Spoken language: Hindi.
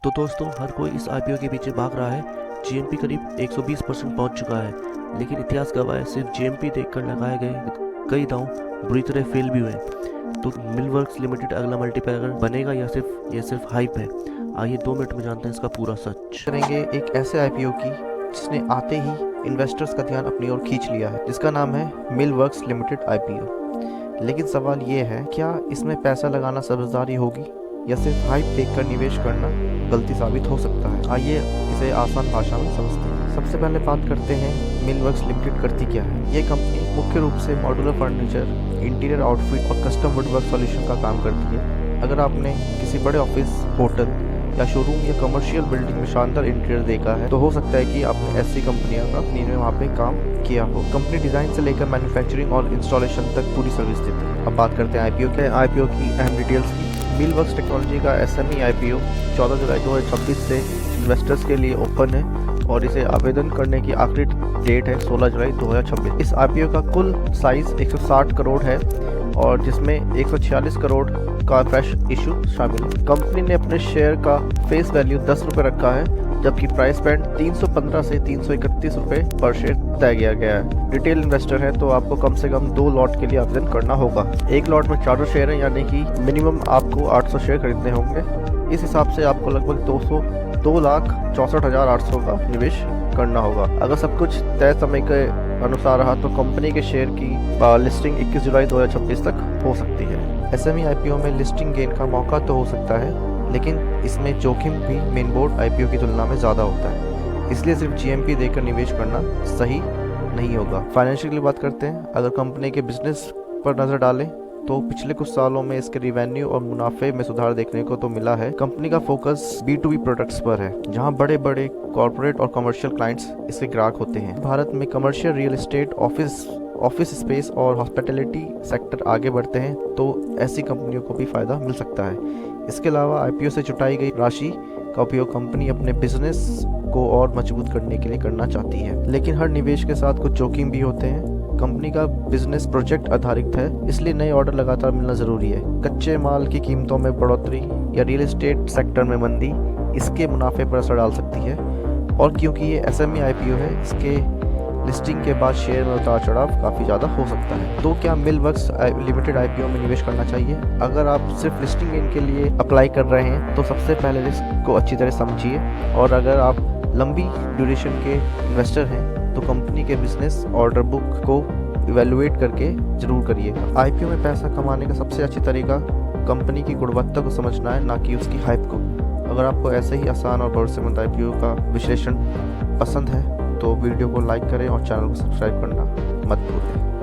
तो दोस्तों, हर कोई इस आईपीओ के पीछे भाग रहा है। जीएमपी करीब 120% पहुंच चुका है, लेकिन इतिहास गवाह है सिर्फ जीएमपी देखकर लगाए गए कई दांव बुरी तरह फेल भी हुए। तो मिलवर्क्स लिमिटेड अगला मल्टीप्लायर बनेगा या सिर्फ हाइप है? आइए 2 मिनट में जानते हैं इसका पूरा सच। करेंगे एक ऐसे आईपीओ की जिसने आते ही इन्वेस्टर्स का ध्यान अपनी ओर खींच लिया है, जिसका नाम है मिलवर्क्स लिमिटेड आईपीओ। लेकिन सवाल ये है, क्या इसमें पैसा लगाना समझदारी होगी या सिर्फ हाइप देखकर निवेश करना गलती साबित हो सकता है? आइए इसे आसान भाषा में समझते हैं। सबसे पहले बात करते हैं मिलवर्क्स लिमिटेड करती क्या है। ये कंपनी मुख्य रूप से मॉड्यूलर फर्नीचर, इंटीरियर आउटफिट और कस्टम वुडवर्क सॉल्यूशन का काम करती है। अगर आपने किसी बड़े ऑफिस, होटल या शोरूम या कमर्शियल बिल्डिंग में शानदार इंटीरियर देखा है, तो हो सकता है कि आपने ऐसी कंपनियों का ने वहाँ पे काम किया हो। कंपनी डिजाइन से लेकर मैन्युफैक्चरिंग और इंस्टॉलेशन तक पूरी सर्विस देती है। अब बात करते हैं आईपीओ की अहम डिटेल्स की। मिलवर्क्स टेक्नोलॉजी का एसएमई आईपीओ 14 जुलाई 2026 से इन्वेस्टर्स के लिए ओपन है और इसे आवेदन करने की आखिरी डेट है 16 जुलाई 2026। इस आईपीओ का कुल साइज 160 करोड़ है और जिसमें 146 करोड़ का फ्रेश इशू शामिल है। कंपनी ने अपने शेयर का फेस वैल्यू 10 रुपये रखा है, जबकि प्राइस बैंड 315 से 331 रुपये पर शेयर तय किया गया है। रिटेल इन्वेस्टर है तो आपको कम से कम 2 लॉट के लिए आवेदन करना होगा। एक लॉट में 400 शेयर है, यानी कि मिनिमम आपको 800 शेयर खरीदने होंगे। इस हिसाब से आपको लगभग 2,64,800 का निवेश करना होगा। अगर सब कुछ तय समय के अनुसार रहा तो कंपनी के शेयर की लिस्टिंग 21 जुलाई 2026 तक हो सकती है। एसएमई आईपीओ में लिस्टिंग गेन का मौका तो हो सकता है, लेकिन इसमें जोखिम भी मेन बोर्ड आईपीओ की तुलना में ज़्यादा होता है, इसलिए सिर्फ जीएमपी देकर निवेश करना सही नहीं होगा। फाइनेंशियल की बात करते हैं। अगर कंपनी के बिजनेस पर नज़र डालें तो पिछले कुछ सालों में इसके रिवेन्यू और मुनाफे में सुधार देखने को तो मिला है। कंपनी का फोकस B2B प्रोडक्ट्स पर है, जहां बड़े बड़े कॉर्पोरेट और कमर्शियल क्लाइंट्स इसके ग्राहक होते हैं। भारत में commercial real estate, office space और हॉस्पिटैलिटी सेक्टर आगे बढ़ते हैं, तो ऐसी कंपनियों को भी फायदा मिल सकता है। इसके अलावा आईपीओ से जुटाई गई राशि का उपयोग कंपनी अपने बिजनेस को और मजबूत करने के लिए करना चाहती है। लेकिन हर निवेश के साथ कुछ जोखिम भी होते हैं। कंपनी का बिजनेस प्रोजेक्ट आधारित है, इसलिए नए ऑर्डर लगातार मिलना जरूरी है। कच्चे माल की कीमतों में बढ़ोतरी या रियल एस्टेट सेक्टर में मंदी इसके मुनाफे पर असर डाल सकती है। और क्योंकि ये एसएमई आईपीओ है, इसके लिस्टिंग के बाद शेयर में उतार चढ़ाव काफ़ी ज़्यादा हो सकता है। तो क्या मिलवर्क्स लिमिटेड आईपीओ में निवेश करना चाहिए? अगर आप सिर्फ लिस्टिंग गेन के लिए अप्लाई कर रहे हैं तो सबसे पहले रिस्क को अच्छी तरह समझिए, और अगर आप लंबी ड्यूरेशन के इन्वेस्टर हैं तो कंपनी के बिजनेस ऑर्डर बुक को इवेलुएट करके जरूर करिए। आईपीओ में पैसा कमाने का सबसे अच्छा तरीका कंपनी की गुणवत्ता को समझना है, ना कि उसकी हाइप को। अगर आपको ऐसे ही आसान और भरोसेमंद आईपीओ का विश्लेषण पसंद है तो वीडियो को लाइक करें और चैनल को सब्सक्राइब करना मत भूलें।